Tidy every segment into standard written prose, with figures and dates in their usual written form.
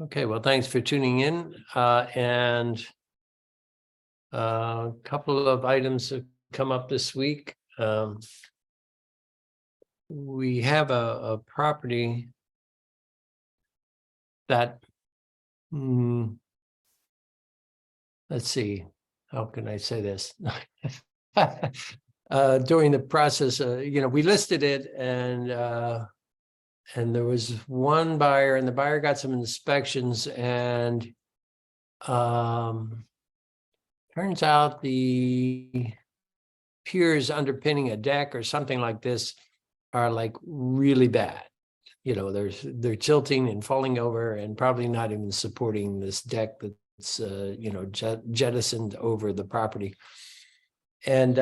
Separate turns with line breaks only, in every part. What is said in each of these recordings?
Okay, well, thanks for tuning in. And a couple of items have come up this week. We have a property that, let's see, how can I say this? During the process, we listed it, and there was one buyer, and the buyer got some inspections, and turns out the piers underpinning a deck or something like this are like really bad. They're tilting and falling over, and probably not even supporting this deck that's jettisoned over the property. And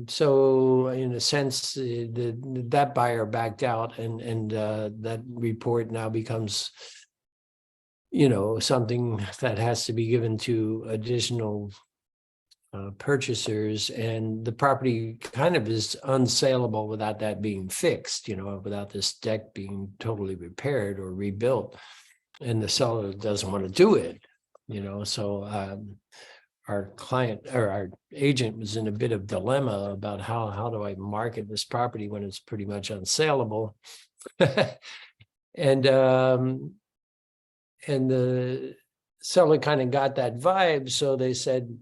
so in a sense, that buyer backed out, and that report now becomes something that has to be given to additional purchasers, and the property kind of is unsaleable without that being fixed, without this deck being totally repaired or rebuilt, and the seller doesn't want to do it. So our client, or our agent, was in a bit of dilemma about how do I market this property when it's pretty much unsaleable. And the seller kind of got that vibe, so they said,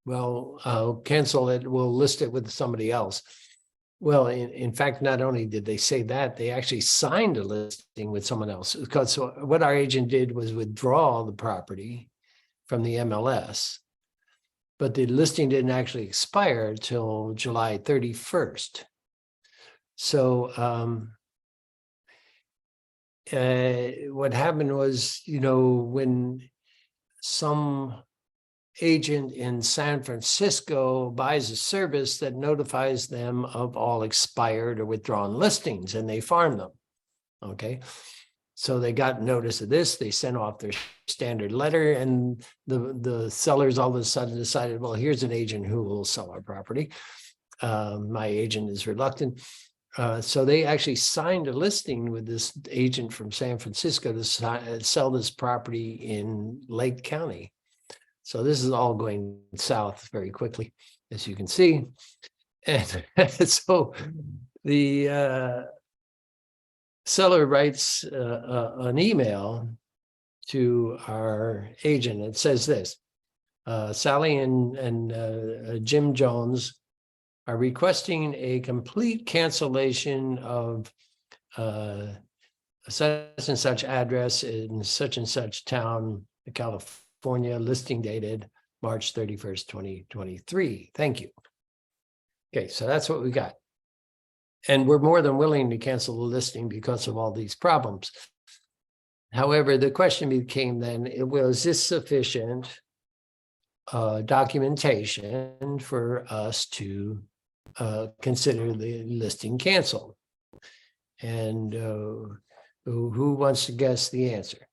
well, I'll cancel it, we'll list it with somebody else. Well, in fact, not only did they say that, they actually signed a listing with someone else. Because what our agent did was withdraw the property from the MLS, but the listing didn't actually expire till July 31st. So what happened was, when some agent in San Francisco buys a service that notifies them of all expired or withdrawn listings, and they farm them. Okay. So they got notice of this, they sent off their standard letter, and the sellers all of a sudden decided, well, here's an agent who will sell our property. My agent is reluctant. So they actually signed a listing with this agent from San Francisco to sell this property in Lake County. So this is all going south very quickly, as you can see. And so the seller writes an email to our agent. It says this: Sally and Jim Jones are requesting a complete cancellation of such and such address in such and such town, California, listing dated March 31st, 2023. Thank you. Okay, so that's what we got. And we're more than willing to cancel the listing because of all these problems. However, the question became then, was this sufficient documentation for us to consider the listing canceled? And who wants to guess the answer?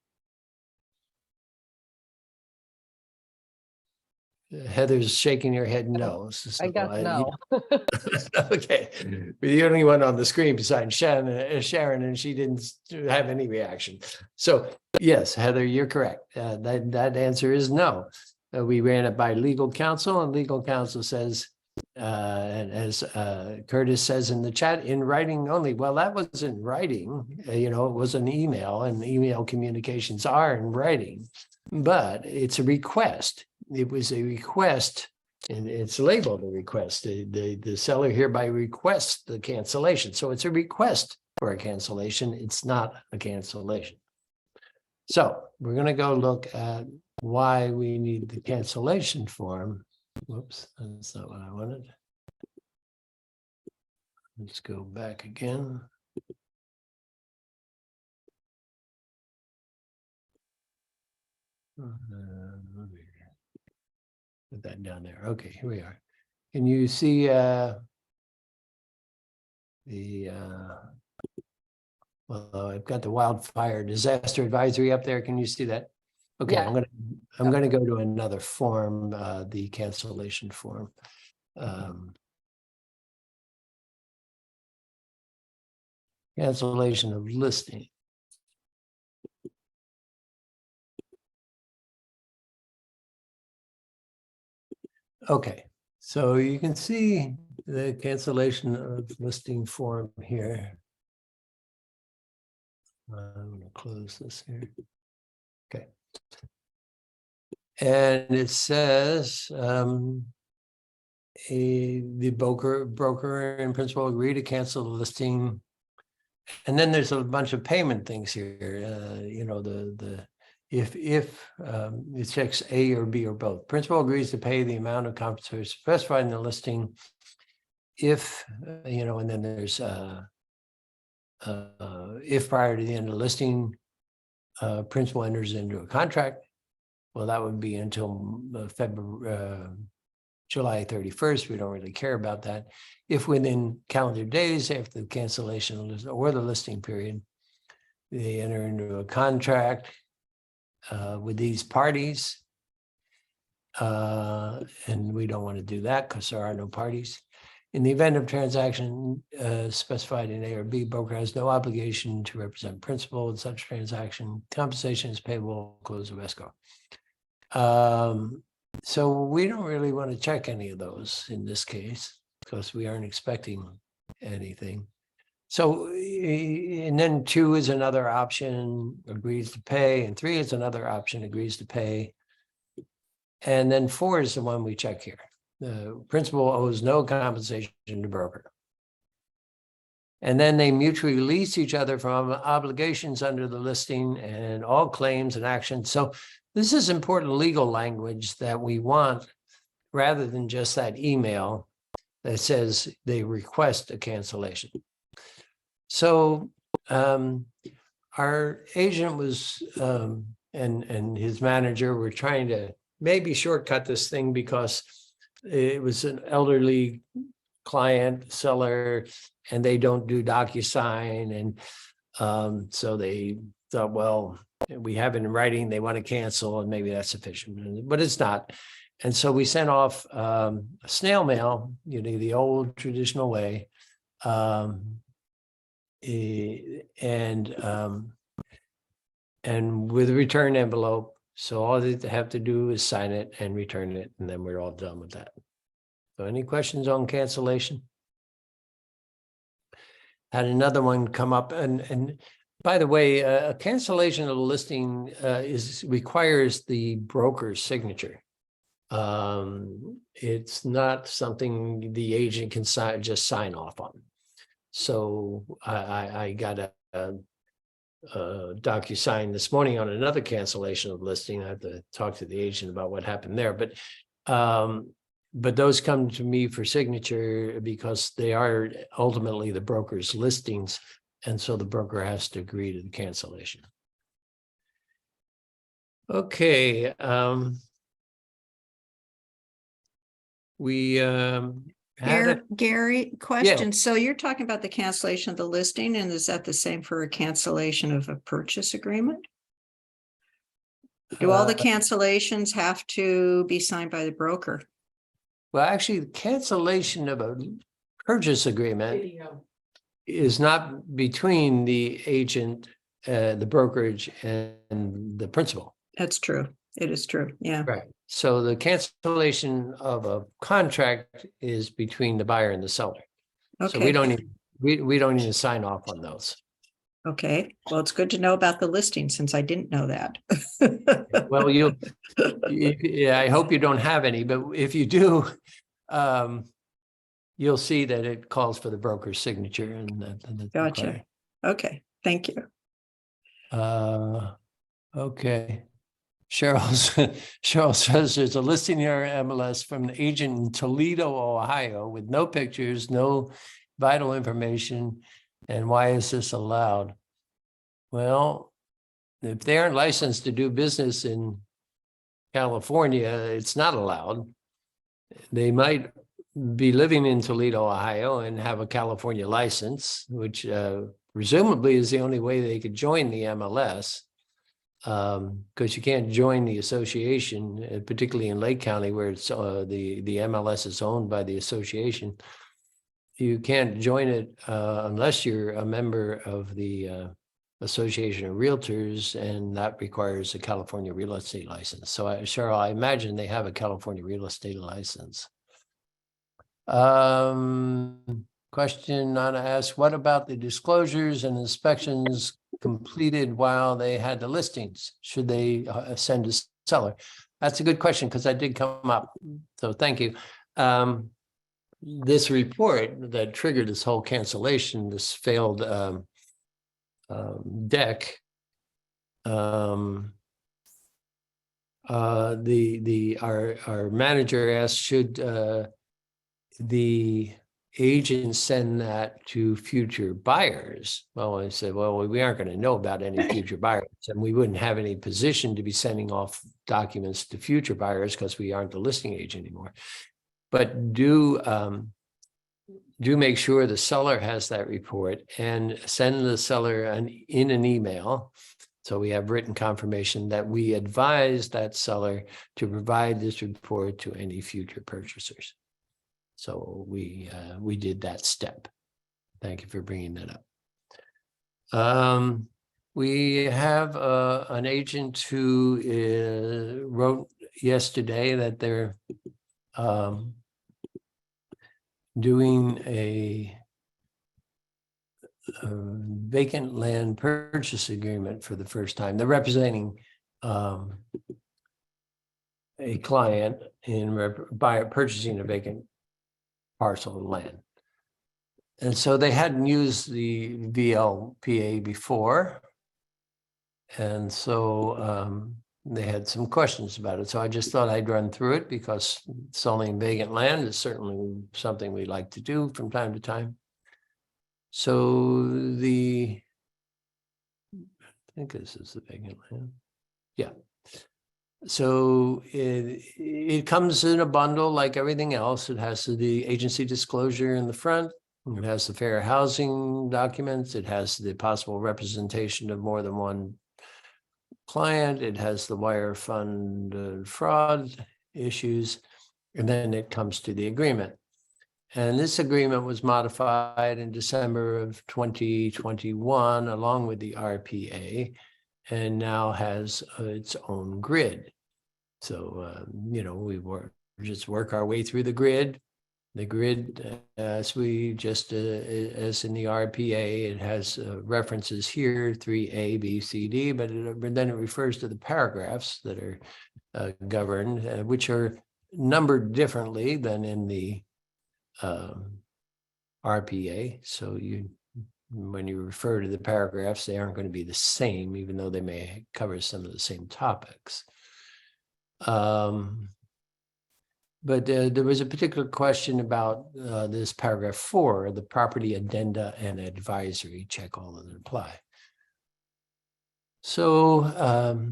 Heather's shaking her head no. So
I guess no.
Okay. We're the only one on the screen besides Sharon, and she didn't have any reaction. So yes, Heather, you're correct. That answer is no. We ran it by legal counsel, and legal counsel says, and as Curtis says in the chat, in writing only. Well, that was in writing. It was an email, and email communications are in writing, but it's a request. It was a request, and it's labeled a request. The seller hereby requests the cancellation. So it's a request for a cancellation. It's not a cancellation. So we're going to go look at why we need the cancellation form. Whoops, that's not what I wanted. Let's go back again. Put that down there. Okay, here we are. Can you see well, I've got the wildfire disaster advisory up there. Can you see that? Okay, yeah. I'm gonna go to another form, the cancellation form. Cancellation of listing. Okay, so you can see the cancellation of listing form here. I'm going to close this here. Okay. And it says the broker and principal agree to cancel the listing. And then there's a bunch of payment things here. You know, if it checks A or B or both. Principal agrees to pay the amount of compensation specified in the listing if, you know, and then there's if prior to the end of the listing, principal enters into a contract. Well, that would be until July 31st. We don't really care about that. If within calendar days after the cancellation or the listing period, they enter into a contract with these parties, and we don't want to do that because there are no parties. In the event of transaction specified in A or B, broker has no obligation to represent principal in such transaction. Compensation is payable, close of escrow. So we don't really want to check any of those in this case because we aren't expecting anything. So, and then 2 is another option, agrees to pay, and 3 is another option, agrees to pay. And then 4 is the one we check here. The principal owes no compensation to broker. And then they mutually release each other from obligations under the listing and all claims and actions. So this is important legal language that we want rather than just that email that says they request a cancellation. So our agent was and his manager were trying to maybe shortcut this thing because it was an elderly client seller and they don't do DocuSign. And so they thought, well, we have it in writing, they want to cancel, and maybe that's sufficient, but it's not. And so we sent off snail mail, you know, the old traditional way. And with a return envelope. So all they have to do is sign it and return it, and then we're all done with that. So any questions on cancellation? Had another one come up, and by the way, a cancellation of the listing requires the broker's signature. It's not something the agent can just sign off on. So I got a DocuSign this morning on another cancellation of listing. I have to talk to the agent about what happened there, but those come to me for signature because they are ultimately the broker's listings, and so the broker has to agree to the cancellation. Okay, we had
Gary, question. Yeah. So you're talking about the cancellation of the listing, and is that the same for a cancellation of a purchase agreement? Do all the cancellations have to be signed by the broker?
Well, actually, the cancellation of a purchase agreement is not between the agent, the brokerage, and the principal.
That's true. It is true. Yeah.
Right. So the cancellation of a contract is between the buyer and the seller. Okay. So we don't need to sign off on those.
Okay. Well, it's good to know about the listing since I didn't know that.
Well, yeah, I hope you don't have any, but if you do, you'll see that it calls for the broker's signature. And
gotcha. Required. Okay. Thank you.
Okay. Cheryl says there's a listing in our MLS from an agent in Toledo, Ohio, with no pictures, no vital information. And why is this allowed? Well, if they aren't licensed to do business in California, it's not allowed. They might be living in Toledo, Ohio, and have a California license, which presumably is the only way they could join the MLS. Because you can't join the association, particularly in Lake County, where it's the MLS is owned by the association. You can't join it unless you're a member of the Association of Realtors, and that requires a California real estate license. So Cheryl, I imagine they have a California real estate license. Question Nana asks, what about the disclosures and inspections completed while they had the listings? Should they send a seller? That's a good question, because that did come up. So thank you. This report that triggered this whole cancellation, this failed deck, our manager asked, should the agent send that to future buyers? Well, I said, well, we aren't going to know about any future buyers, and we wouldn't have any position to be sending off documents to future buyers because we aren't the listing agent anymore. But do make sure the seller has that report, and send the seller in an email, so we have written confirmation that we advise that seller to provide this report to any future purchasers. So we did that step. Thank you for bringing that up. We have an agent who wrote yesterday that they're doing a vacant land purchase agreement for the first time. They're representing a client in purchasing a vacant parcel of land. And so they hadn't used the VLPA before. And so they had some questions about it. So I just thought I'd run through it, because selling vacant land is certainly something we like to do from time to time. So I think this is the vacant land. Yeah. So it comes in a bundle like everything else. It has the agency disclosure in the front. It has the fair housing documents. It has the possible representation of more than one client. It has the wire fund fraud issues. And then it comes to the agreement. And this agreement was modified in December of 2021, along with the RPA, and now has its own grid. So, we just work our way through the grid. The grid, as we just, as in the RPA, it has references here, 3A, B, C, D, but then it refers to the paragraphs that are governed, which are numbered differently than in the RPA. So when you refer to the paragraphs, they aren't going to be the same, even though they may cover some of the same topics. But there was a particular question about this paragraph 4, the property addenda and advisory, check all that apply. So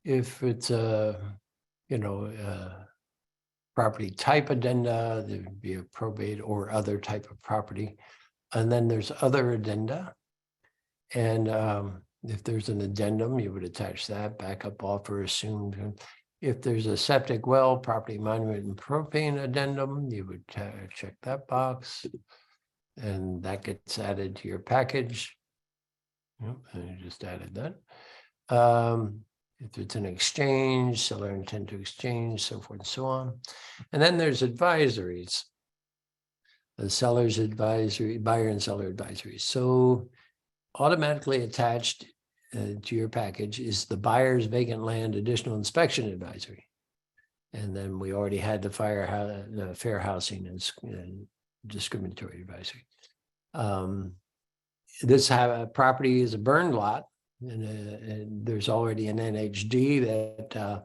if it's a, property type addenda, there would be a probate or other type of property. And then there's other addenda. And if there's an addendum, you would attach that, backup offer assumed. If there's a septic well, property monument and propane addendum, you would check that box. And that gets added to your package. Yep, and you just added that. If it's an exchange, seller intent to exchange, so forth and so on. And then there's advisories. The seller's advisory, buyer and seller advisories. So automatically attached to your package is the buyer's vacant land additional inspection advisory. And then we already had the fair housing and discriminatory advisory. This property is a burned lot. And there's already an NHD that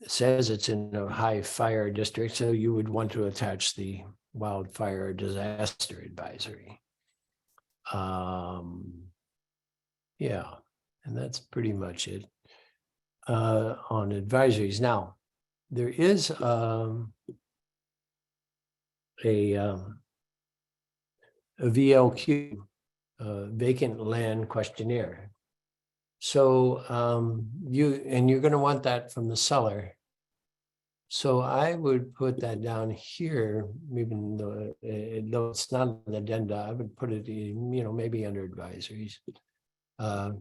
says it's in a high fire district, so you would want to attach the wildfire disaster advisory. Yeah, and that's pretty much it on advisories. Now, there is a VLQ. Vacant land questionnaire. So you're going to want that from the seller. So I would put that down here, even though it's not an addenda, I would put it in, maybe under advisories. VLQ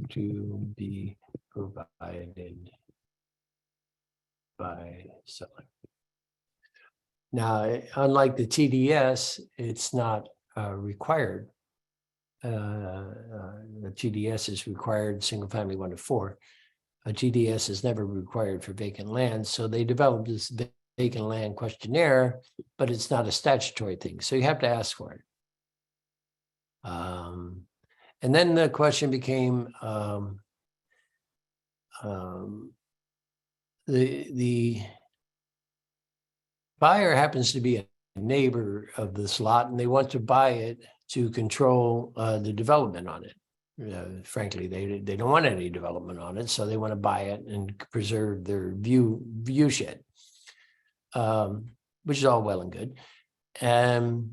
to be provided by seller. Now, unlike the TDS, it's not required. The TDS is required single family 1 to 4. A GDS is never required for vacant land. So they developed this vacant land questionnaire, but it's not a statutory thing. So you have to ask for it. And then the question became the buyer happens to be a neighbor of this lot, and they want to buy it to control the development on it. Frankly, they don't want any development on it, so they want to buy it and preserve their view shed, which is all well and good.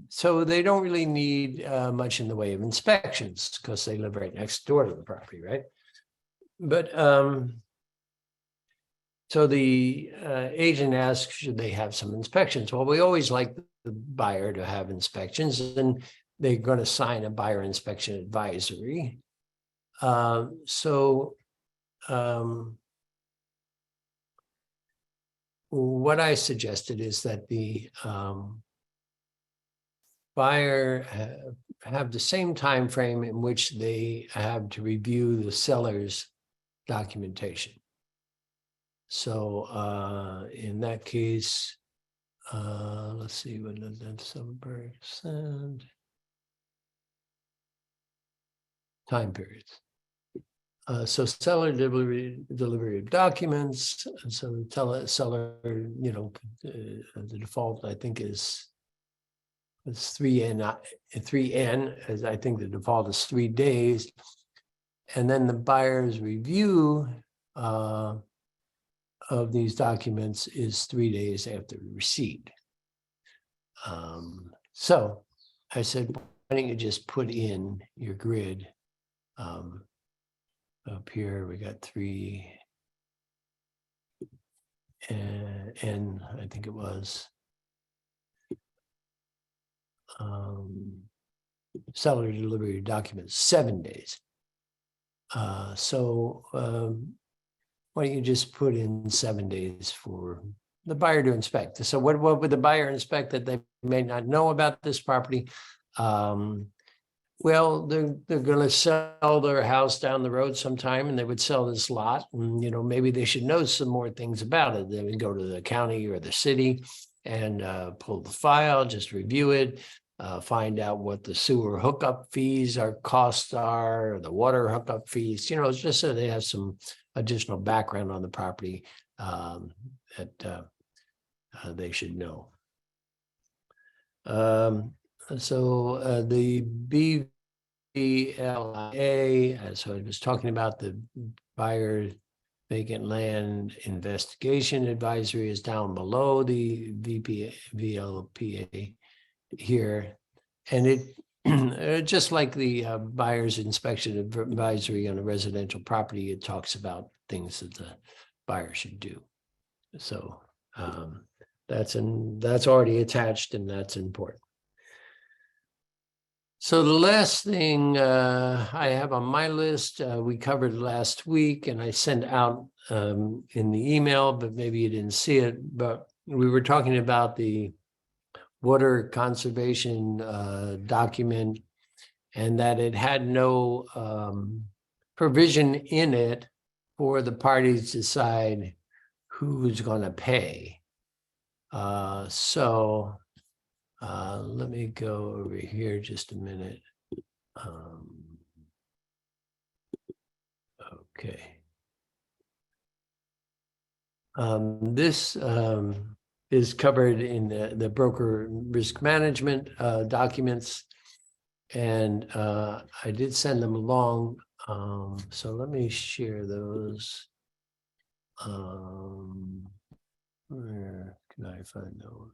So they don't really need much in the way of inspections because they live right next door to the property, right? But so the agent asks, should they have some inspections? Well, we always like the buyer to have inspections, and they're going to sign a buyer inspection advisory. What I suggested is that the buyer have the same time frame in which they have to review the seller's documentation. So in that case, let's see, what is that? 7% time periods. So seller delivery of documents. And so the seller, the default I think is 3N. 3N, as I think the default is 3 days, and then the buyer's review of these documents is 3 days after receipt. So I said, why don't you just put in your grid? Up here, we got 3, and I think it was seller delivery documents 7 days. So why don't you just put in 7 days for the buyer to inspect? So what would the buyer inspect that they may not know about this property? Well, they're going to sell their house down the road sometime, and they would sell this lot. And maybe they should know some more things about it. They would go to the county or the city and pull the file, just review it, find out what the sewer hookup fees or costs are, or the water hookup fees. Just so they have some additional background on the property that they should know. So the BVLIA, so I was talking about the buyer vacant land investigation advisory is down below the VLPA here. And it just like the buyer's inspection advisory on a residential property, it talks about things that the buyer should do. So that's already attached, and that's important. So the last thing I have on my list, we covered last week, and I sent out in the email, but maybe you didn't see it, but we were talking about the water conservation document, and that it had no provision in it for the parties to decide who's going to pay. Let me go over here just a minute. Okay. This is covered in the broker risk management documents, and I did send them along. So let me share those. Where can I find those?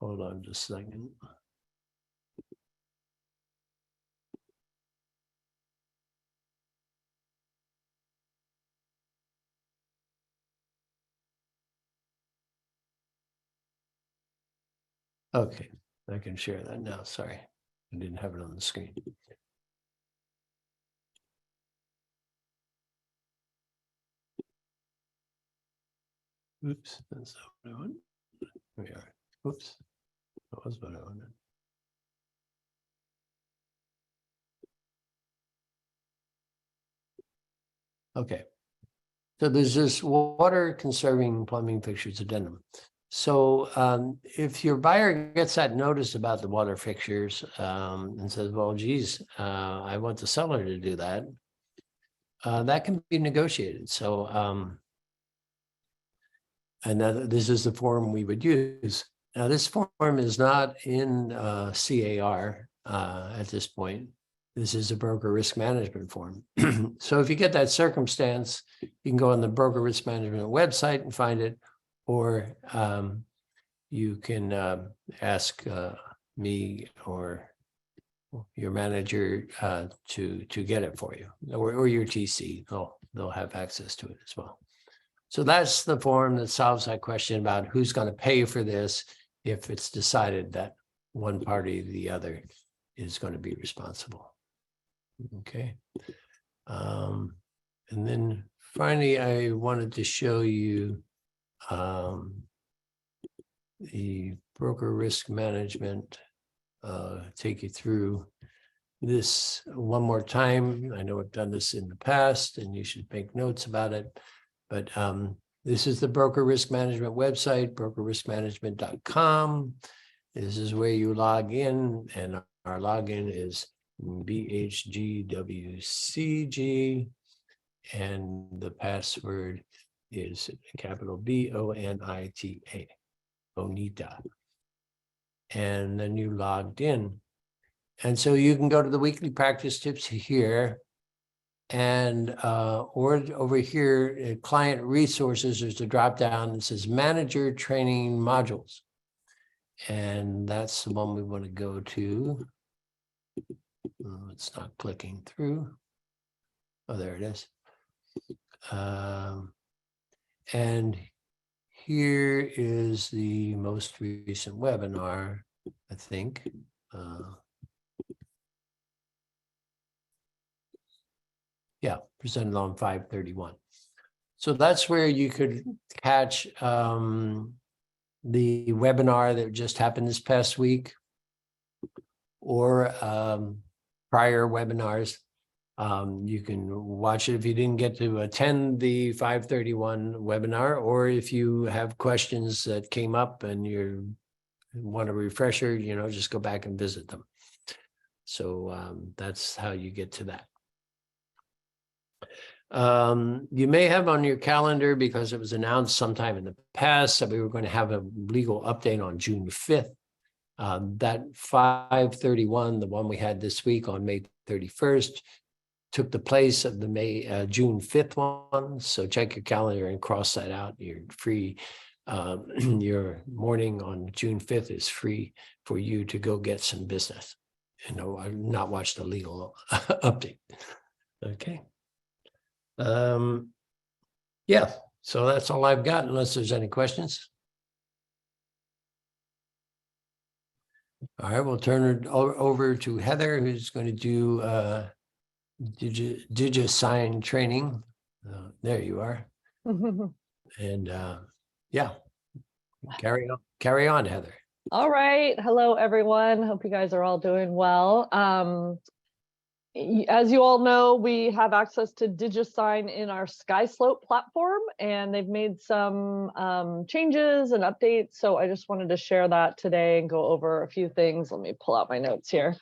Hold on just a second. Okay, I can share that now. Sorry, I didn't have it on the screen. Oops, that's not what I wanted. There we are. Oops, that was what I wanted. Okay. So there's this water conserving plumbing fixtures addendum. So if your buyer gets that notice about the water fixtures and says, well, geez, I want the seller to do that, that can be negotiated. So, and this is the form we would use. Now, this form is not in CAR at this point. This is a broker risk management form. So if you get that circumstance, you can go on the broker risk management website and find it, or you can ask me or your manager to get it for you, or your TC. They'll have access to it as well. So that's the form that solves that question about who's going to pay for this if it's decided that one party or the other is going to be responsible. Okay. And then finally, I wanted to show you the broker risk management, take you through this one more time. I know I've done this in the past and you should make notes about it, but this is the broker risk management website, brokerriskmanagement.com. This is where you log in, and our login is BHGWCG, and the password is capital BONITA, Bonita. And then you logged in. And so you can go to the weekly practice tips here, and or over here, client resources, there's a drop down that says manager training modules. And that's the one we want to go to. Oh, it's not clicking through. Oh, there it is. And here is the most recent webinar, I think. Yeah, presented on 5/31. So that's where you could catch the webinar that just happened this past week, or prior webinars. You can watch it if you didn't get to attend the 5/31 webinar, or if you have questions that came up and you want a refresher, just go back and visit them. So that's how you get to that. You may have on your calendar, because it was announced sometime in the past, that we were going to have a legal update on June 5th. That 5/31, the one we had this week on May 31st, took the place of the June 5th one. So check your calendar and cross that out. You're free. Your morning on June 5th is free for you to go get some business and not watch the legal update. Okay. Yeah, so that's all I've got, unless there's any questions. All right, we'll turn it over to Heather, who's going to do DigiSign training. There you are. And yeah, carry on, Heather.
All right. Hello, everyone. Hope you guys are all doing well. As you all know, we have access to DigiSign in our SkySlope platform, and they've made some changes and updates. So I just wanted to share that today and go over a few things. Let me pull out my notes here.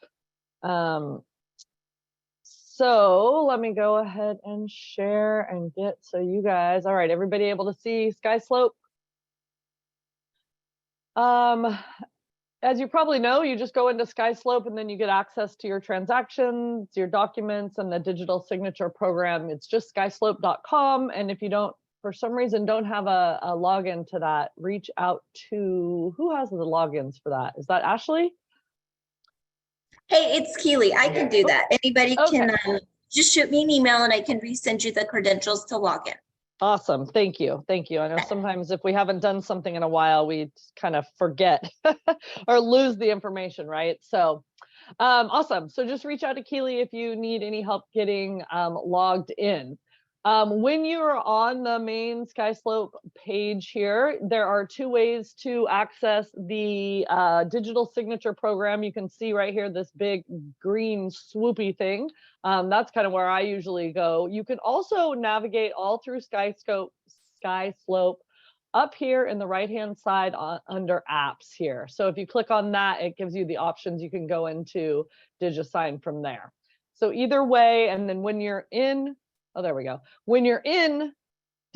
So let me go ahead and share and get, so you guys, all right, everybody able to see SkySlope? As you probably know, you just go into SkySlope and then you get access to your transactions, your documents, and the digital signature program. It's just skyslope.com. And if you don't, for some reason, don't have a login to that, reach out to, who has the logins for that? Is that Ashley?
Hey, it's Keely. I can do that. Anybody
Okay.
can just shoot me an email and I can resend you the credentials to log in.
Awesome. Thank you. Thank you. I know sometimes if we haven't done something in a while, we kind of forget or lose the information, right? So awesome. So just reach out to Keely if you need any help getting logged in. When you're on the main SkySlope page here, there are two ways to access the digital signature program. You can see right here, this big green swoopy thing. That's kind of where I usually go. You can also navigate all through SkySlope up here in the right-hand side under apps here. So if you click on that, it gives you the options. You can go into DigiSign from there. So either way, and then when you're in, oh, there we go. When you're in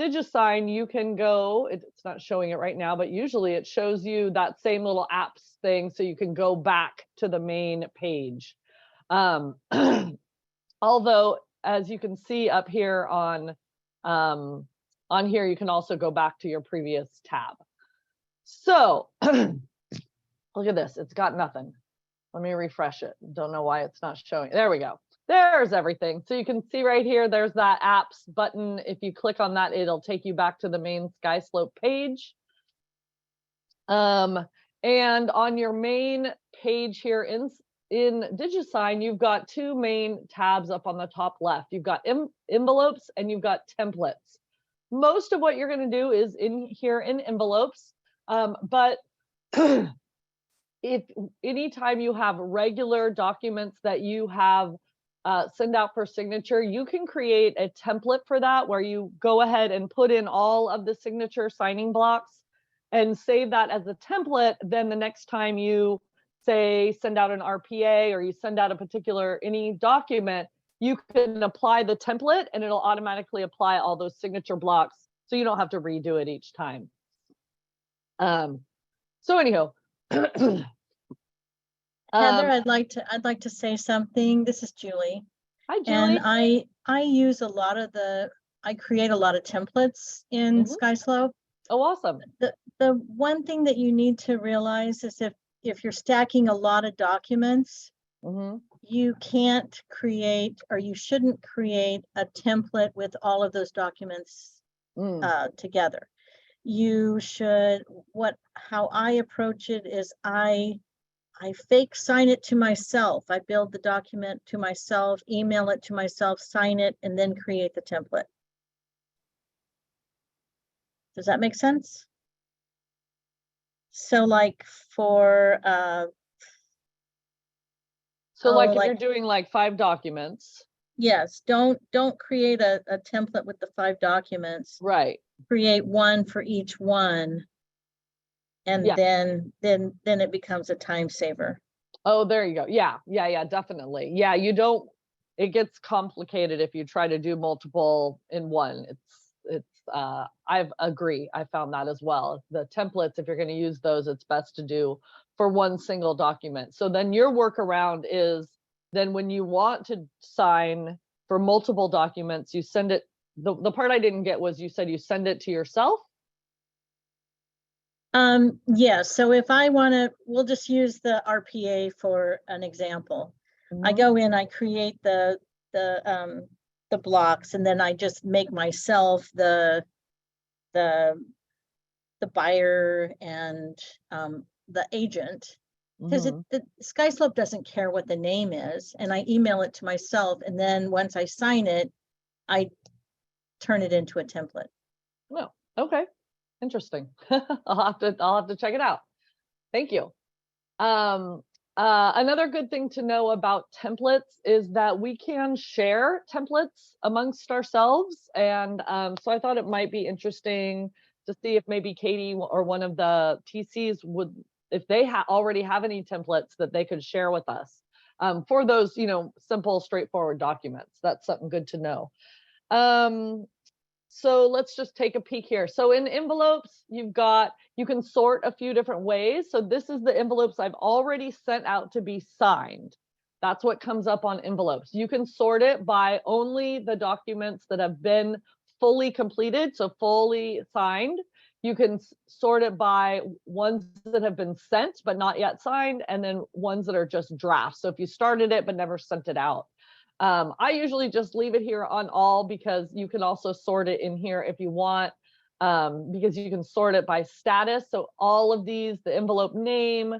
DigiSign, you can go, it's not showing it right now, but usually it shows you that same little apps thing. So you can go back to the main page. Although, as you can see up here on here, you can also go back to your previous tab. So look at this, it's got nothing. Let me refresh it. Don't know why it's not showing. There we go. There's everything. So you can see right here, there's that apps button. If you click on that, it'll take you back to the main SkySlope page. And on your main page here in DigiSign, you've got two main tabs up on the top left. You've got envelopes and you've got templates. Most of what you're going to do is in here in envelopes, but if anytime you have regular documents that you have send out for signature, you can create a template for that where you go ahead and put in all of the signature signing blocks and save that as a template. Then the next time you say send out an RPA or you send out a particular any document, you can apply the template and it'll automatically apply all those signature blocks, so you don't have to redo it each time. So anyhow,
Heather, I'd like to say something. This is Julie.
Hi, Julie.
And I use a lot of I create a lot of templates in SkySlope.
Oh, awesome.
The one thing that you need to realize is if you're stacking a lot of documents, you can't create, or you shouldn't create, a template with all of those documents together. You should, how I approach it is I fake sign it to myself. I build the document to myself, email it to myself, sign it, and then create the template. Does that make sense? So like for
so like if you're doing like 5 documents.
Yes, don't create a template with the 5 documents.
Right.
Create one for each one. And then it becomes a time saver. Oh,
there you go. Yeah, definitely. Yeah, it gets complicated if you try to do multiple in one. I agree. I found that as well. The templates, if you're going to use those, it's best to do for one single document. So then your workaround is then when you want to sign for multiple documents, you send it. The part I didn't get was you said you send it to yourself.
Yeah, so if I want to, we'll just use the RPA for an example. I go in, I create the blocks, and then I just make myself the buyer and the agent, because the SkySlope doesn't care what the name is, and I email it to myself, and then once I sign it, I turn it into a template.
Oh, okay. Interesting. I'll have to check it out. Thank you. Another good thing to know about templates is that we can share templates amongst ourselves. And so I thought it might be interesting to see if maybe Katie or one of the TCs would, if they already have any templates that they could share with us for those, simple, straightforward documents. That's something good to know. So let's just take a peek here. So in envelopes, you can sort a few different ways. So this is the envelopes I've already sent out to be signed. That's what comes up on envelopes. You can sort it by only the documents that have been fully completed, so fully signed. You can sort it by ones that have been sent but not yet signed, and then ones that are just drafts. So if you started it but never sent it out. I usually just leave it here on all because you can also sort it in here if you want, because you can sort it by status. So all of these, the envelope name,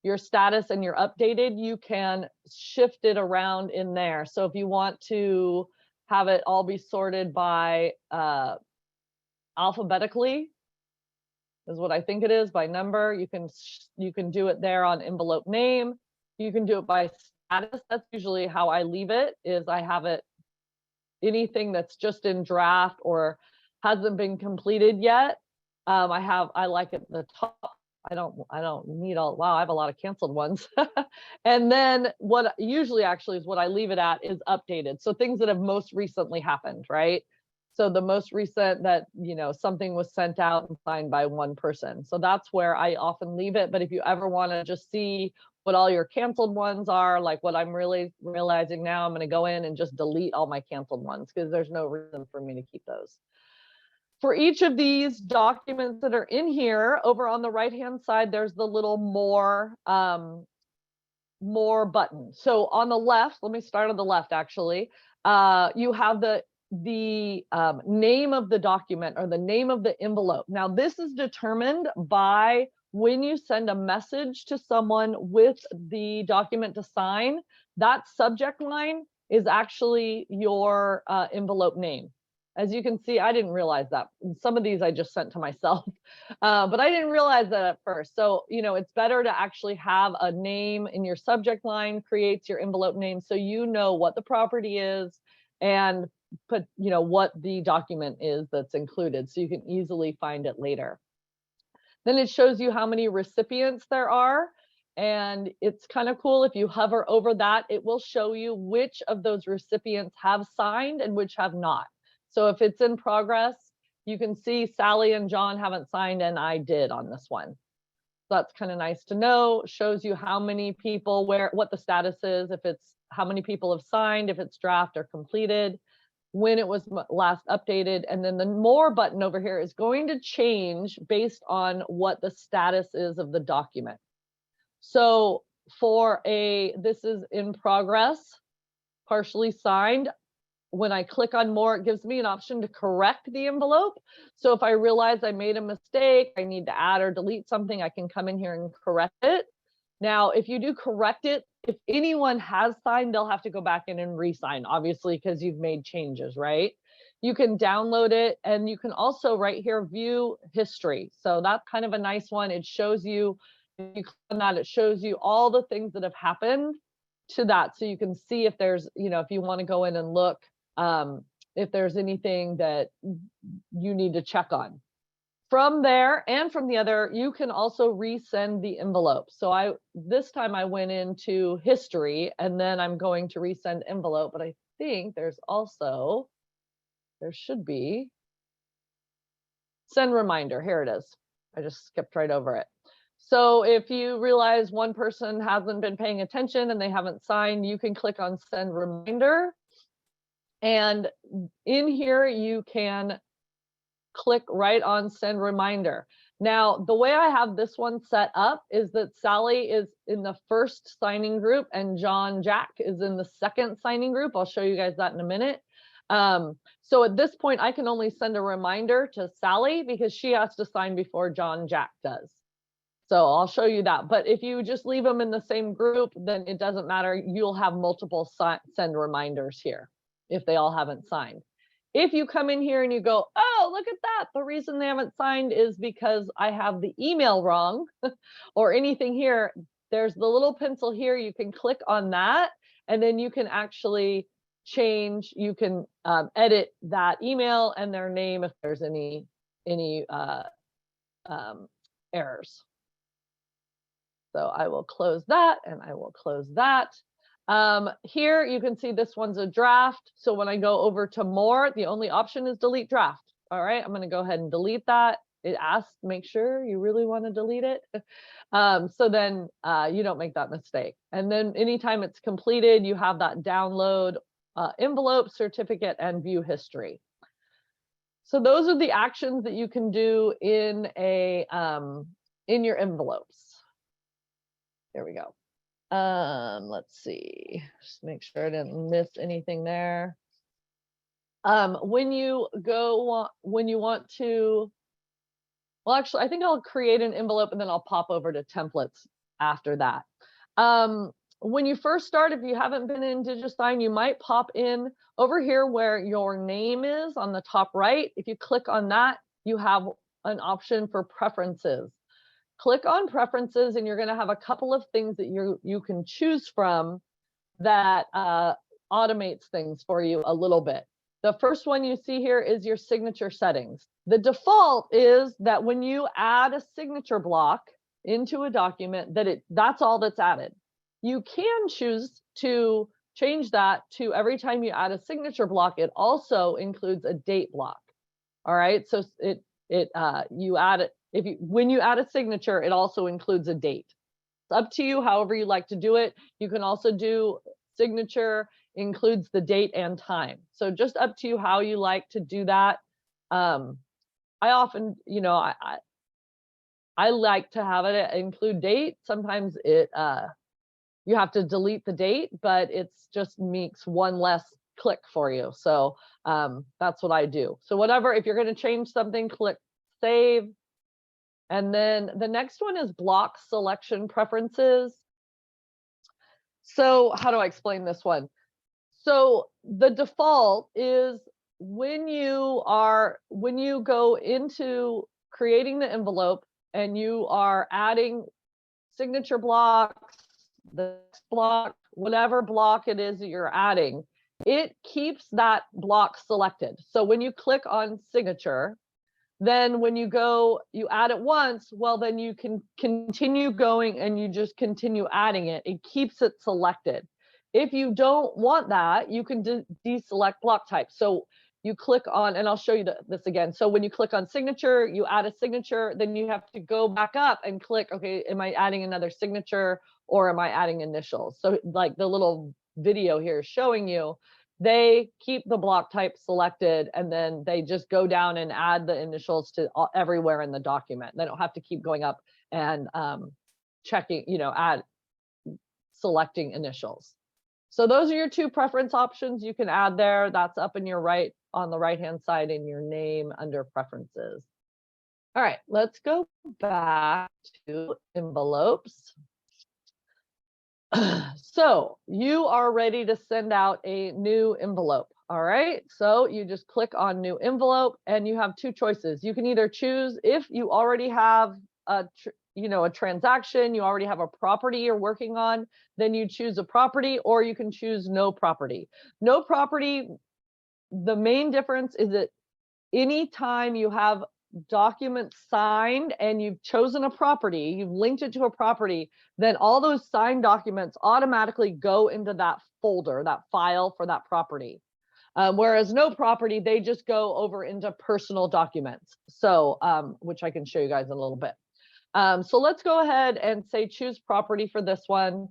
your status, and your updated, you can shift it around in there. So if you want to have it all be sorted by alphabetically, is what I think it is, by number, you can do it there on envelope name. You can do it by status. That's usually how I leave it, is I have it, anything that's just in draft or hasn't been completed yet. I like it at the top. I don't need all, wow, I have a lot of canceled ones. And then what usually actually is what I leave it at is updated. So things that have most recently happened, right? So the most recent that, something was sent out and signed by one person. So that's where I often leave it. But if you ever want to just see what all your canceled ones are, like what I'm really realizing now, I'm going to go in and just delete all my canceled ones because there's no reason for me to keep those. For each of these documents that are in here, over on the right-hand side, there's the little more button. So on the left, let me start on the left, actually. You have the name of the document or the name of the envelope. Now, this is determined by when you send a message to someone with the document to sign, that subject line is actually your envelope name. As you can see, I didn't realize that. Some of these I just sent to myself, but I didn't realize that at first. So, it's better to actually have a name in your subject line, creates your envelope name, so you know what the property is and put, what the document is that's included, so you can easily find it later. Then it shows you how many recipients there are. And it's kind of cool. If you hover over that, it will show you which of those recipients have signed and which have not. So if it's in progress, you can see Sally and John haven't signed and I did on this one. So that's kind of nice to know. Shows you how many people, what the status is, if it's how many people have signed, if it's draft or completed, when it was last updated. And then the more button over here is going to change based on what the status is of the document. So for this is in progress, partially signed. When I click on more, it gives me an option to correct the envelope. So if I realize I made a mistake, I need to add or delete something, I can come in here and correct it. Now, if you do correct it, if anyone has signed, they'll have to go back in and re-sign, obviously, because you've made changes, right? You can download it, and you can also right here view history. So that's kind of a nice one. It shows you, if you click on that, it shows you all the things that have happened to that. So you can see if there's, if you want to go in and look, if there's anything that you need to check on. From there and from the other, you can also resend the envelope. So this time I went into history and then I'm going to resend envelope, but I think there should be send reminder. Here it is. I just skipped right over it. So if you realize one person hasn't been paying attention and they haven't signed, you can click on send reminder. And in here, you can click right on send reminder. Now, the way I have this one set up is that Sally is in the first signing group and John Jack is in the second signing group. I'll show you guys that in a minute. So at this point, I can only send a reminder to Sally because she has to sign before John Jack does. So I'll show you that. But if you just leave them in the same group, then it doesn't matter. You'll have multiple send reminders here if they all haven't signed. If you come in here and you go, oh, look at that. The reason they haven't signed is because I have the email wrong or anything here. There's the little pencil here. You can click on that and then you can actually change. You can edit that email and their name if there's any errors. So I will close that and I will close that. Here you can see this one's a draft. So when I go over to more, the only option is delete draft. All right, I'm going to go ahead and delete that. It asks, make sure you really want to delete it. So then you don't make that mistake. And then anytime it's completed, you have that download envelope, certificate, and view history. So those are the actions that you can do in your envelopes. There we go. Let's see, just make sure I didn't miss anything there. When you want to, well, actually, I think I'll create an envelope and then I'll pop over to templates after that. When you first start, if you haven't been in DigiSign, you might pop in over here where your name is on the top right. If you click on that, you have an option for preferences. Click on preferences and you're going to have a couple of things that you can choose from that automates things for you a little bit. The first one you see here is your signature settings. The default is that when you add a signature block into a document, that's all that's added. You can choose to change that to every time you add a signature block, it also includes a date block. All right, so you add it when you add a signature, it also includes a date. It's up to you, however you like to do it. You can also do signature includes the date and time. So just up to you how you like to do that. I often, I like to have it include date. Sometimes you have to delete the date, but it's just makes one less click for you. So that's what I do. So whatever, if you're going to change something, click save. And then the next one is block selection preferences. So how do I explain this one? So the default is when you go into creating the envelope and you are adding signature blocks, the block, whatever block it is that you're adding, it keeps that block selected. So when you click on signature, then when you add it once, well, then you can continue going and you just continue adding it. It keeps it selected. If you don't want that, you can deselect block type. So you click on, and I'll show you this again. So when you click on signature, you add a signature, then you have to go back up and click, okay, am I adding another signature or am I adding initials? So like the little video here is showing you, they keep the block type selected and then they just go down and add the initials to everywhere in the document. They don't have to keep going up and checking, selecting initials. So those are your two preference options you can add there. That's up in your on the right-hand side in your name under preferences. All right, let's go back to envelopes. So you are ready to send out a new envelope. All right, so you just click on new envelope and you have two choices. You can either choose, if you already have a transaction, you already have a property you're working on, then you choose a property, or you can choose no property. No property, the main difference is that anytime you have documents signed and you've chosen a property, you've linked it to a property, then all those signed documents automatically go into that folder, that file for that property. Whereas no property, they just go over into personal documents. So, which I can show you guys in a little bit. So let's go ahead and say choose property for this one.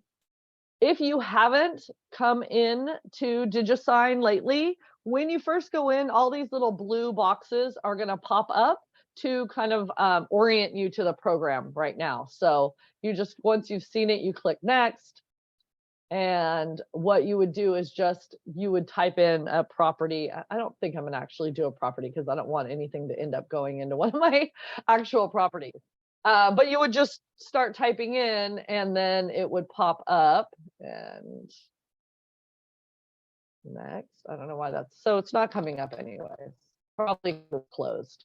If you haven't come in to DigiSign lately, when you first go in, all these little blue boxes are going to pop up to kind of orient you to the program right now. So you just, once you've seen it, you click next. And what you would do is you would type in a property. I don't think I'm going to actually do a property because I don't want anything to end up going into one of my actual properties. But you would just start typing in and then it would pop up and next. I don't know why so it's not coming up anyways. Probably closed.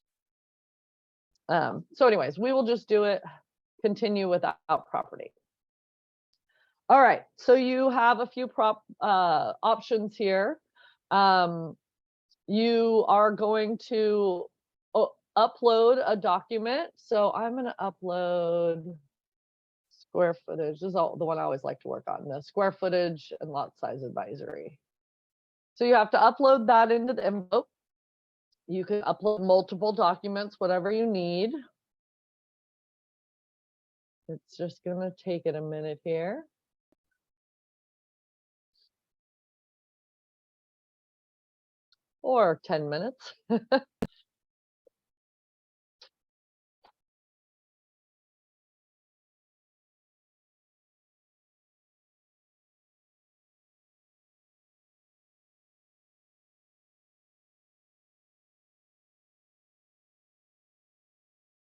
So anyways, we will just do it, continue without property. All right, so you have a few options here. You are going to upload a document. So I'm going to upload square footage. This is the one I always like to work on, the square footage and lot size advisory. So you have to upload that into the envelope. You can upload multiple documents, whatever you need. It's just going to take it a minute here. Or 10 minutes.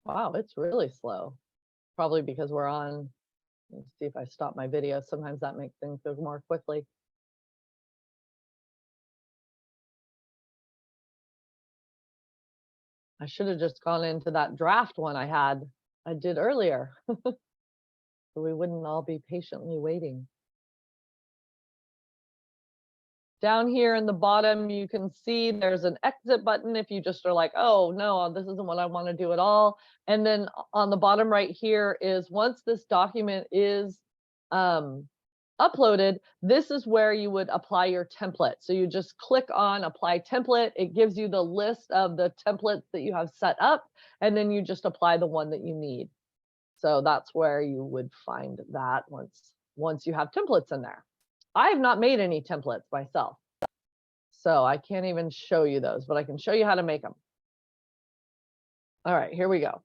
Wow, it's really slow. Probably because we're on, let's see if I stop my video. Sometimes that makes things go more quickly. I should have just gone into that draft one I did earlier. So we wouldn't all be patiently waiting. Down here in the bottom, you can see there's an exit button if you just are like, oh no, this isn't what I want to do at all. And then on the bottom right here is once this document is uploaded, this is where you would apply your template. So you just click on apply template. It gives you the list of the templates that you have set up, and then you just apply the one that you need. So that's where you would find that once you have templates in there. I have not made any templates myself, so I can't even show you those, but I can show you how to make them. All right, here we go.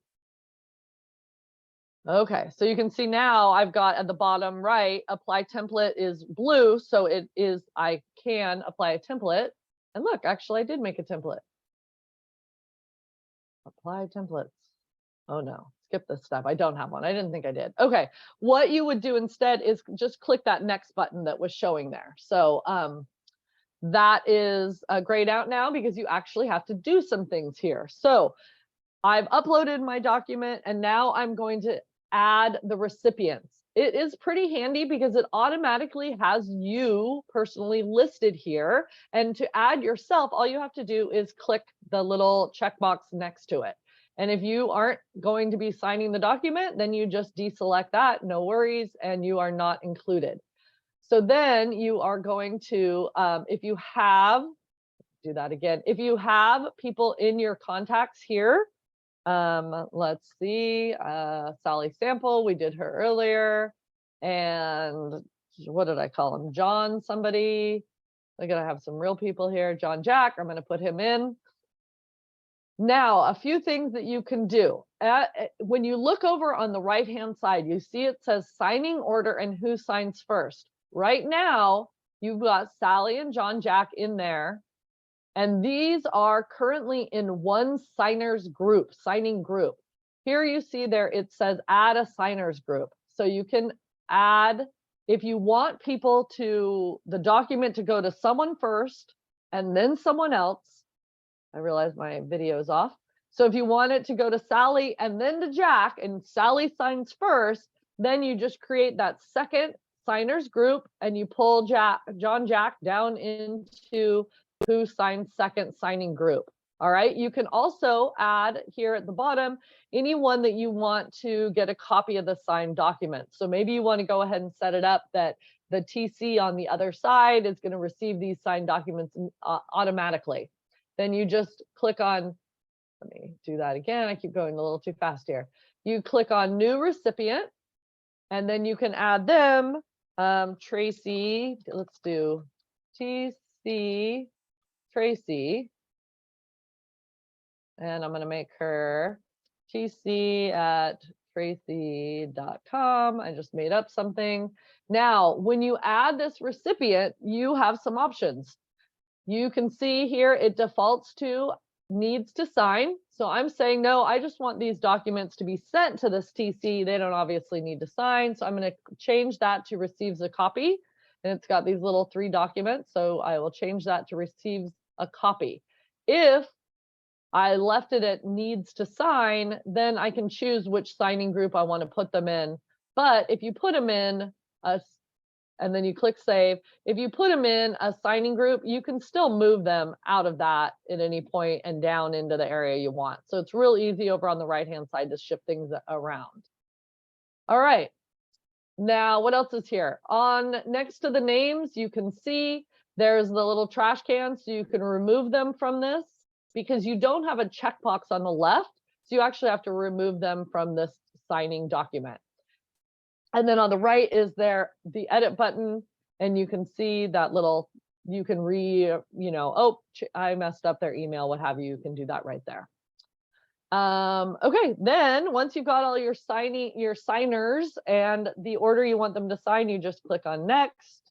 Okay, so you can see now I've got at the bottom right, apply template is blue, so it is, I can apply a template. And look, actually I did make a template. Apply templates. Oh no, skip this step. I don't have one. I didn't think I did. Okay, what you would do instead is just click that next button that was showing there. So that is grayed out now because you actually have to do some things here. So I've uploaded my document and now I'm going to add the recipients. It is pretty handy because it automatically has you personally listed here. And to add yourself, all you have to do is click the little checkbox next to it. And if you aren't going to be signing the document, then you just deselect that, no worries, and you are not included. So then you are going to, if you have, do that again, if you have people in your contacts here, let's see, Sally Sample, we did her earlier. And what did I call him? John somebody. We're gonna have some real people here. John Jack, I'm gonna put him in. Now, a few things that you can do. When you look over on the right-hand side, you see it says signing order and who signs first. Right now, you've got Sally and John Jack in there. And these are currently in one signers group, signing group. Here you see there, it says add a signers group. So you can add, if you want people to, the document to go to someone first and then someone else. I realize my video is off. So if you want it to go to Sally and then to Jack and Sally signs first, then you just create that second signers group and you pull John Jack down into who signed second signing group. All right, you can also add here at the bottom anyone that you want to get a copy of the signed document. So maybe you want to go ahead and set it up that the TC on the other side is going to receive these signed documents automatically. Then you just click on, let me do that again. I keep going a little too fast here. You click on new recipient and then you can add them. Tracy, let's do TC Tracy. And I'm going to make her tc@tracy.com. I just made up something. Now, when you add this recipient, you have some options. You can see here it defaults to needs to sign. So I'm saying, no, I just want these documents to be sent to this TC. They don't obviously need to sign. So I'm going to change that to receives a copy. And it's got these little 3 documents. So I will change that to receives a copy. If I left it at needs to sign, then I can choose which signing group I want to put them in. But if you put them in and then you click save, if you put them in a signing group, you can still move them out of that at any point and down into the area you want. So it's real easy over on the right-hand side to shift things around. All right. Now, what else is here? On next to the names, you can see there's the little trash can, so you can remove them from this because you don't have a checkbox on the left. So you actually have to remove them from this signing document. And then on the right is there the edit button, and you can see that little, you can oh, I messed up their email, what have you, you can do that right there. Okay, then once you've got all your signers and the order you want them to sign, you just click on next.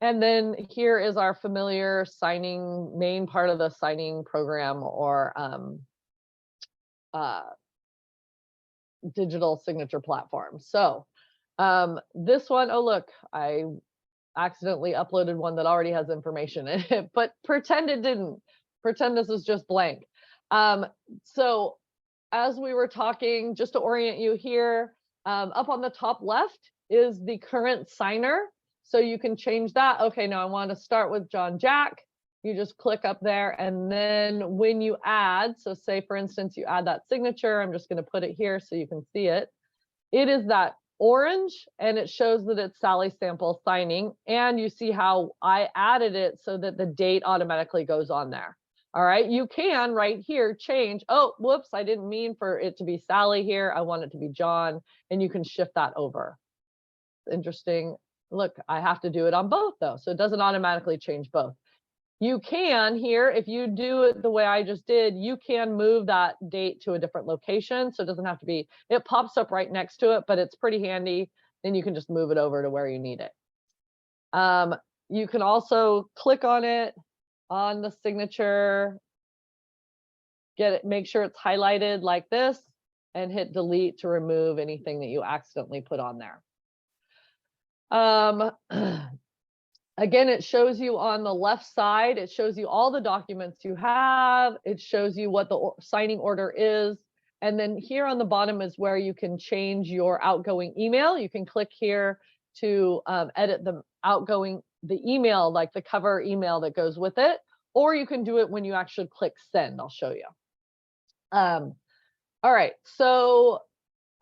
And then here is our familiar signing, main part of the signing program or digital signature platforms. So this one, oh look, I accidentally uploaded one that already has information in it, but pretend it didn't. Pretend this is just blank. So as we were talking, just to orient you here, up on the top left is the current signer. So you can change that. Okay, now I want to start with John Jack. You just click up there, and then when you add, so say for instance, you add that signature, I'm just going to put it here so you can see it. It is that orange, and it shows that it's Sally Sample signing, and you see how I added it so that the date automatically goes on there. All right, you can right here change, oh, whoops, I didn't mean for it to be Sally here, I want it to be John, and you can shift that over. Interesting. Look, I have to do it on both though, so it doesn't automatically change both. You can here, if you do it the way I just did, you can move that date to a different location. So it doesn't have to be, it pops up right next to it, but it's pretty handy. Then you can just move it over to where you need it. You can also click on it on the signature, get it, make sure it's highlighted like this, and hit delete to remove anything that you accidentally put on there. Again, it shows you on the left side, it shows you all the documents you have, it shows you what the signing order is, and then here on the bottom is where you can change your outgoing email. You can click here to edit the outgoing, the email, like the cover email that goes with it, or you can do it when you actually click send. I'll show you. All right, so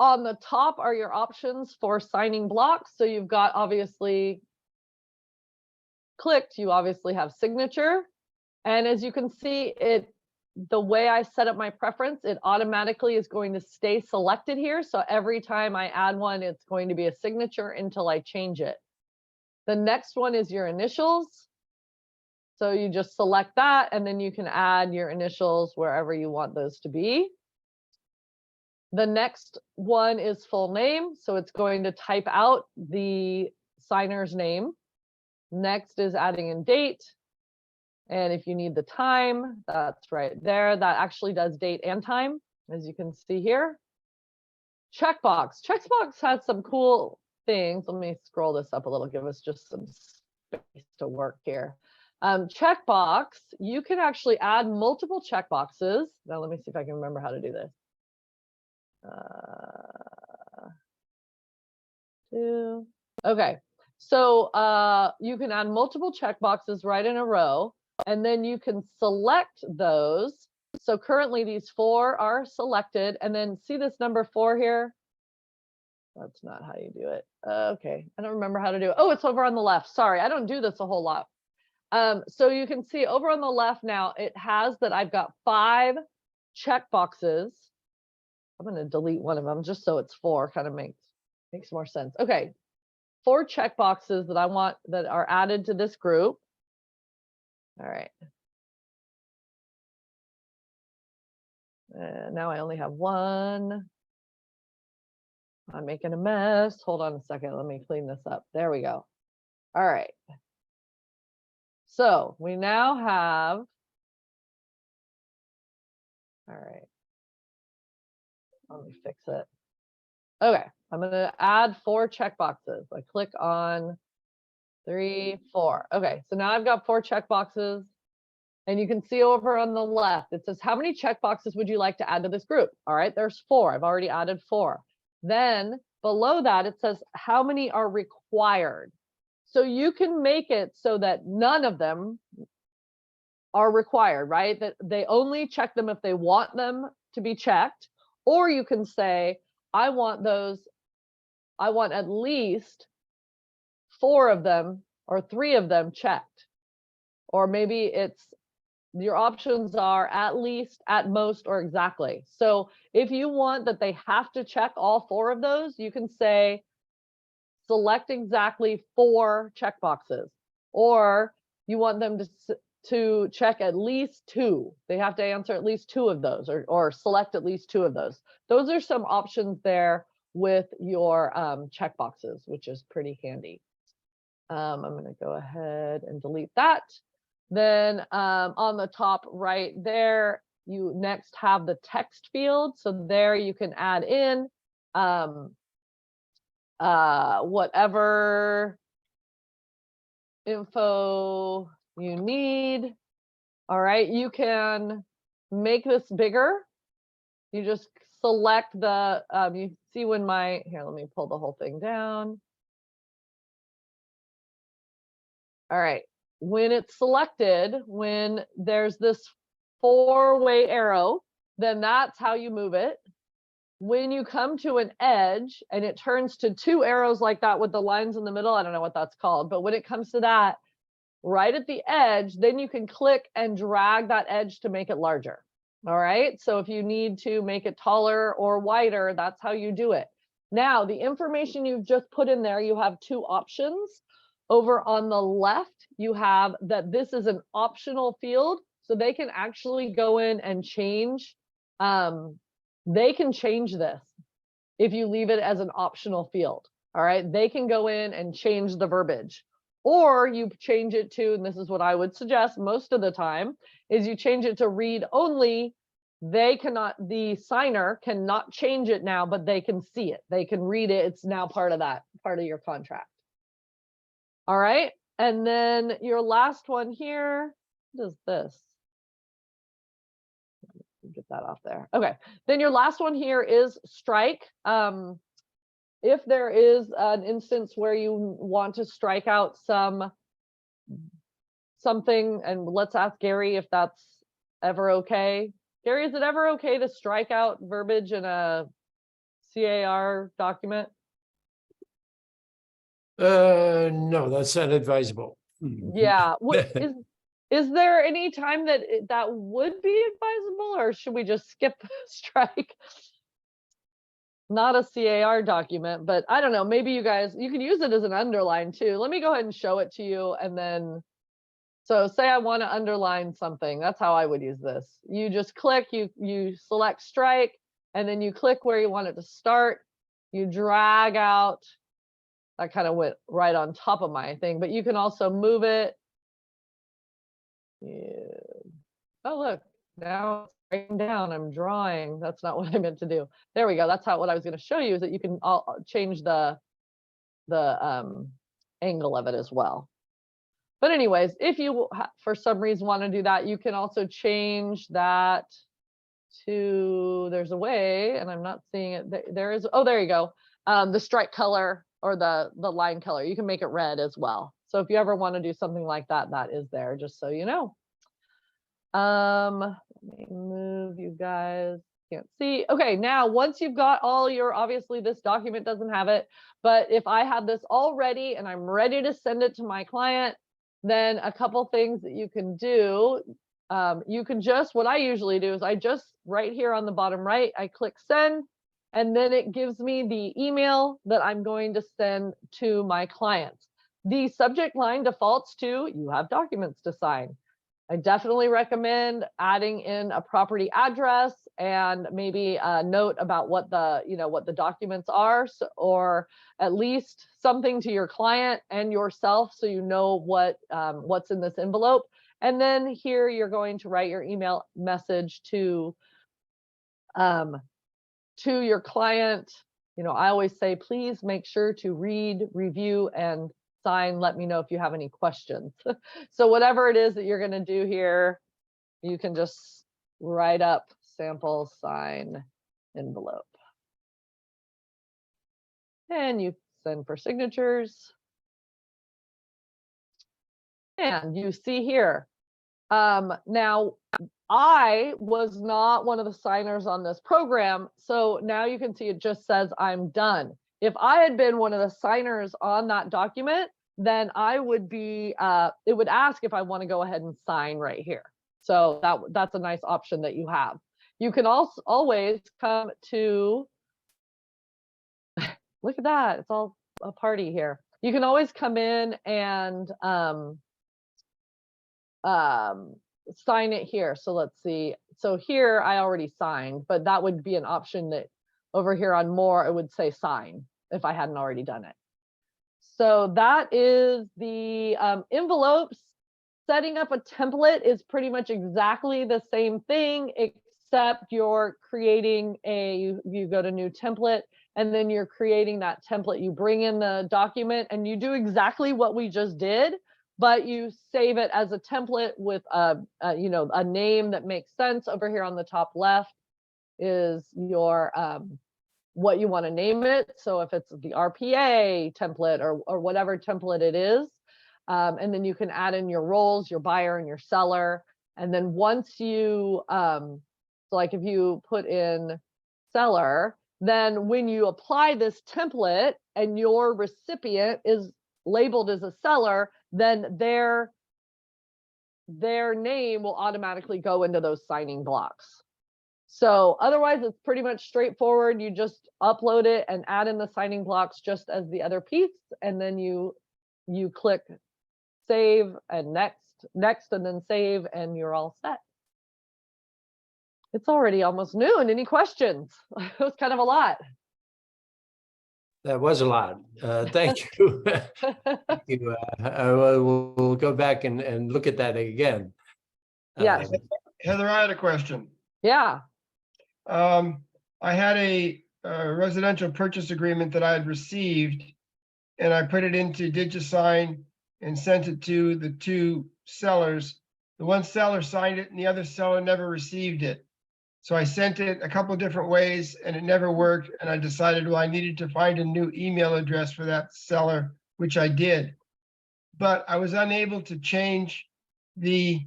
on the top are your options for signing blocks. So you've got obviously clicked, you obviously have signature. And as you can see, the way I set up my preference, it automatically is going to stay selected here. So every time I add one, it's going to be a signature until I change it. The next one is your initials. So you just select that, and then you can add your initials wherever you want those to be. The next one is full name. So it's going to type out the signer's name. Next is adding in date. And if you need the time, that's right there. That actually does date and time, as you can see here. Checkbox. Checkbox has some cool things. Let me scroll this up a little, give us just some space to work here. Checkbox, you can actually add multiple checkboxes. Now let me see if I can remember how to do this. Okay. So you can add multiple checkboxes right in a row, and then you can select those. So currently these 4 are selected, and then see this number 4 here? That's not how you do it. Okay, I don't remember how to do it. Oh, it's over on the left. Sorry, I don't do this a whole lot. So you can see over on the left now, it has that I've got 5 checkboxes. I'm going to delete one of them just so it's 4, kind of makes more sense. Okay. 4 checkboxes that I want that are added to this group. All right. Now I only have 1. I'm making a mess. Hold on a second. Let me clean this up. There we go. All right. So we now have, all right. Let me fix it. Okay, I'm going to add 4 checkboxes. I click on 3, 4. Okay, so now I've got 4 checkboxes, and you can see over on the left, it says, how many checkboxes would you like to add to this group? All right, there's 4. I've already added 4. Then below that, it says, how many are required? So you can make it so that none of them are required, right? That they only check them if they want them to be checked. Or you can say, I want at least 4 of them or 3 of them checked. Or maybe it's, your options are at least, at most, or exactly. So if you want that they have to check all 4 of those, you can say, select exactly 4 checkboxes. Or you want them to check at least 2. They have to answer at least 2 of those, or select at least 2 of those. Those are some options there with your checkboxes, which is pretty handy. I'm going to go ahead and delete that. Then on the top right there, you next have the text field. So there you can add in whatever info you need. All right, you can make this bigger. You just select the, you see when here, let me pull the whole thing down. All right, when it's selected, when there's this 4-way arrow, then that's how you move it. When you come to an edge and it turns to 2 arrows like that with the lines in the middle, I don't know what that's called, but when it comes to that, right at the edge, then you can click and drag that edge to make it larger. All right, so if you need to make it taller or wider, that's how you do it. Now, the information you've just put in there, you have 2 options. Over on the left, you have that this is an optional field, so they can actually go in and change. They can change this if you leave it as an optional field. All right, they can go in and change the verbiage. Or you change it to, and this is what I would suggest most of the time, is you change it to read only. They cannot, the signer cannot change it now, but they can see it. They can read it. It's now part of your contract. All right. And then your last one here, what is this? Get that off there. Okay. Then your last one here is strike. If there is an instance where you want to strike out something, and let's ask Gary if that's ever okay. Gary, is it ever okay to strike out verbiage in a CAR document?
No, that's not advisable.
Yeah. What is there any time that that would be advisable, or should we just skip strike? Not a CAR document, but I don't know, maybe you can use it as an underline too. Let me go ahead and show it to you. And then, so say I want to underline something. That's how I would use this. You just click, you select strike, and then you click where you want it to start. You drag out, that kind of went right on top of my thing, but you can also move it. Yeah. Oh, look, now it's writing down, I'm drawing. That's not what I meant to do. There we go. That's what I was going to show you, is that you can change the angle of it as well. But anyways, if you for some reason want to do that, you can also change that to, there's a way, and I'm not seeing it. There is, oh, there you go. The strike color or the line color, you can make it red as well. So if you ever want to do something like that, that is there, just so you know. Let me move you guys. Can't see. Okay, now once you've got all your, obviously this document doesn't have it, but if I have this all ready and I'm ready to send it to my client, then a couple things that you can do. You can just, what I usually do is I just, right here on the bottom right, I click send, and then it gives me the email that I'm going to send to my clients. The subject line defaults to, you have documents to sign. I definitely recommend adding in a property address and maybe a note about what the documents are, or at least something to your client and yourself, so you know what's in this envelope. And then here you're going to write your email message to your client. I always say, please make sure to read, review, and sign. Let me know if you have any questions. So whatever it is that you're going to do here, you can just write up sample sign envelope. And you send for signatures. And you see here, now I was not one of the signers on this program, so now you can see it just says I'm done. If I had been one of the signers on that document, then I would be, it would ask if I want to go ahead and sign right here. So that's a nice option that you have. You can also always come to, look at that, it's all a party here. You can always come in and sign it here. So let's see. So here I already signed, but that would be an option that over here on more, it would say sign if I hadn't already done it. So that is the envelopes. setting up a template is pretty much exactly the same thing, except you're creating you go to new template, and then you're creating that template. You bring in the document and you do exactly what we just did, but you save it as a template with a name that makes sense. Over here on the top left is your what you want to name it. So if it's the RPA template or whatever template it is, and then you can add in your roles, your buyer and your seller. And then once you, so like if you put in seller, then when you apply this template and your recipient is labeled as a seller, then their name will automatically go into those signing blocks. So otherwise it's pretty much straightforward. You just upload it and add in the signing blocks just as the other piece. And then you click save and next, and then save, and you're all set. It's already almost noon. Any questions? It was kind of a lot.
That was a lot. Thank you. Thank you. We'll go back and look at that again.
Yeah.
Heather, I had a question.
Yeah.
I had a residential purchase agreement that I had received, and I put it into DigiSign and sent it to the two sellers. The one seller signed it and the other seller never received it. So I sent it a couple of different ways and it never worked. And I decided, well, I needed to find a new email address for that seller, which I did. But I was unable to change the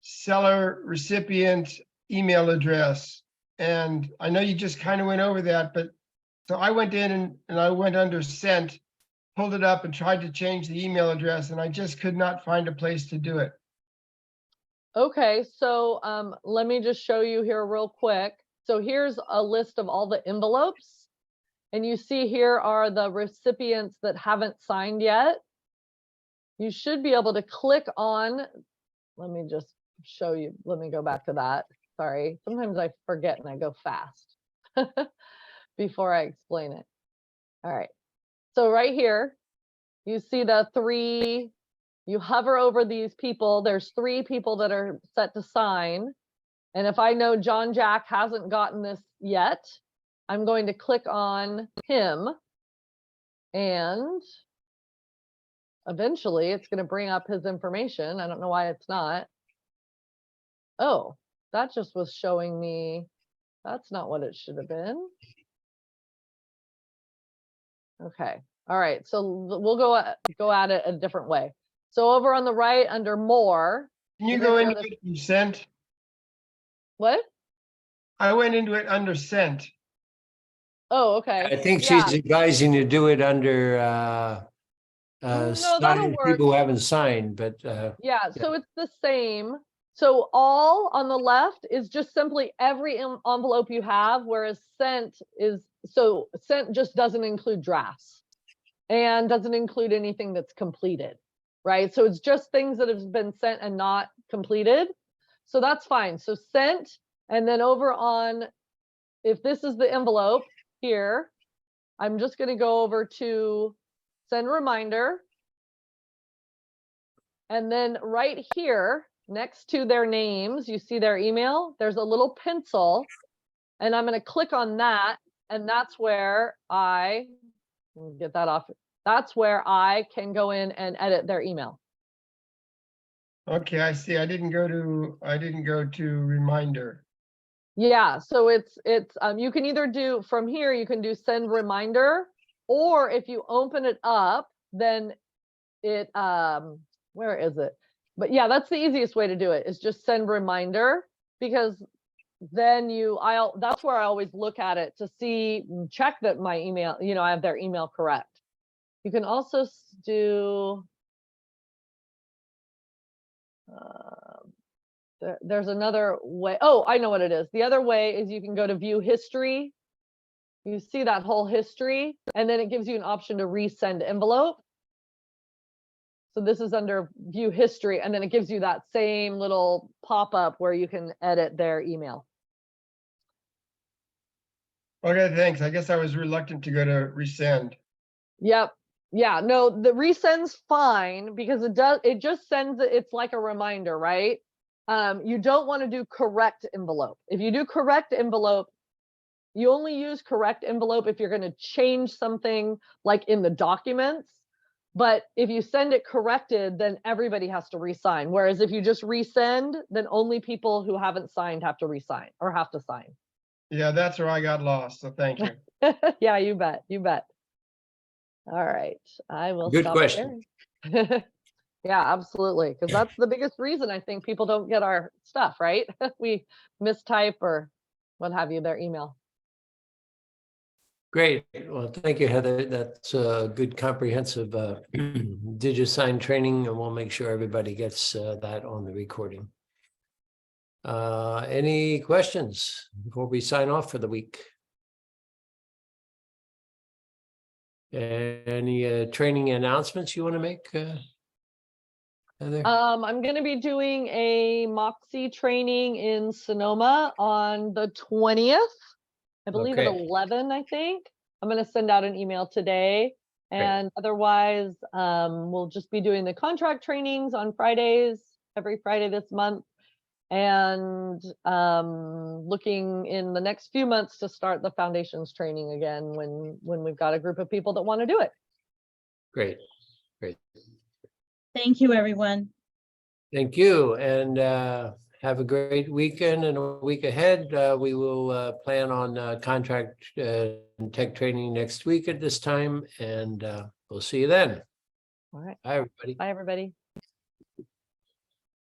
seller recipient email address. And I know you just kind of went over that, but so I went in and I went under sent, pulled it up and tried to change the email address, and I just could not find a place to do it.
Okay, so let me just show you here real quick. So here's a list of all the envelopes. And you see here are the recipients that haven't signed yet. You should be able to click on, let me just show you. Let me go back to that. Sorry, sometimes I forget and I go fast before I explain it. All right, so right here, you see the three. You hover over these people. There's 3 people that are set to sign. And if I know John Jack hasn't gotten this yet, I'm going to click on him. And eventually it's going to bring up his information. I don't know why it's not. Oh, that just was showing me. That's not what it should have been. Okay. All right. So we'll go at it a different way. So over on the right under more.
Can you go into it and sent?
What?
I went into it under sent.
Oh, okay.
I think
Yeah.
she's advising you to do it under
that'll
signing
work.
people who haven't signed, but
Yeah, so it's the same. So all on the left is just simply every envelope you have, whereas sent just doesn't include drafts and doesn't include anything that's completed, right? So it's just things that have been sent and not completed. So that's fine. So sent, and then over on, if this is the envelope here, I'm just going to go over to send reminder. And then right here, next to their names, you see their email, there's a little pencil, and I'm going to click on that. And that's where get that off. That's where I can go in and edit their email.
Okay, I see. I didn't go to reminder.
Yeah, so it's you can either do from here, you can do send reminder, or if you open it up, then it where is it? But yeah, that's the easiest way to do it, is just send reminder, because then that's where I always look at it to check that my email, I have their email correct. You can also do there's another way. Oh, I know what it is. The other way is you can go to view history. You see that whole history, and then it gives you an option to resend envelope. So this is under view history, and then it gives you that same little pop-up where you can edit their email.
Okay, thanks. I guess I was reluctant to go to resend.
Yep. Yeah, no, the resend's fine because it just sends it's like a reminder, right? You don't want to do correct envelope. If you do correct envelope, you only use correct envelope if you're going to change something like in the documents. But if you send it corrected, then everybody has to re-sign. Whereas if you just resend, then only people who haven't signed have to re-sign or have to sign.
Yeah, that's where I got lost. So thank you.
Yeah, you bet. You bet. All right. I will
Good
stop
question.
sharing. Yeah, absolutely. Because that's the biggest reason I think people don't get our stuff, right? We mistype or what have you, their email.
Great. Well, thank you, Heather. That's a good comprehensive DigiSign training, and we'll make sure everybody gets that on the recording. Any questions before we sign off for the week? Any training announcements you want to make, Heather?
I'm going to be doing a Moxie training in Sonoma on the 20th. I believe at
Okay.
11, I think. I'm going to send out an email today. And otherwise, we'll just be doing the contract trainings on Fridays, every Friday this month. And looking in the next few months to start the foundations training again when we've got a group of people that want to do it.
Great. Great.
Thank you, everyone.
Thank you. And have a great weekend and a week ahead. We will plan on contract and tech training next week at this time, and we'll see you then.
All right.
Bye, everybody.
Bye, everybody.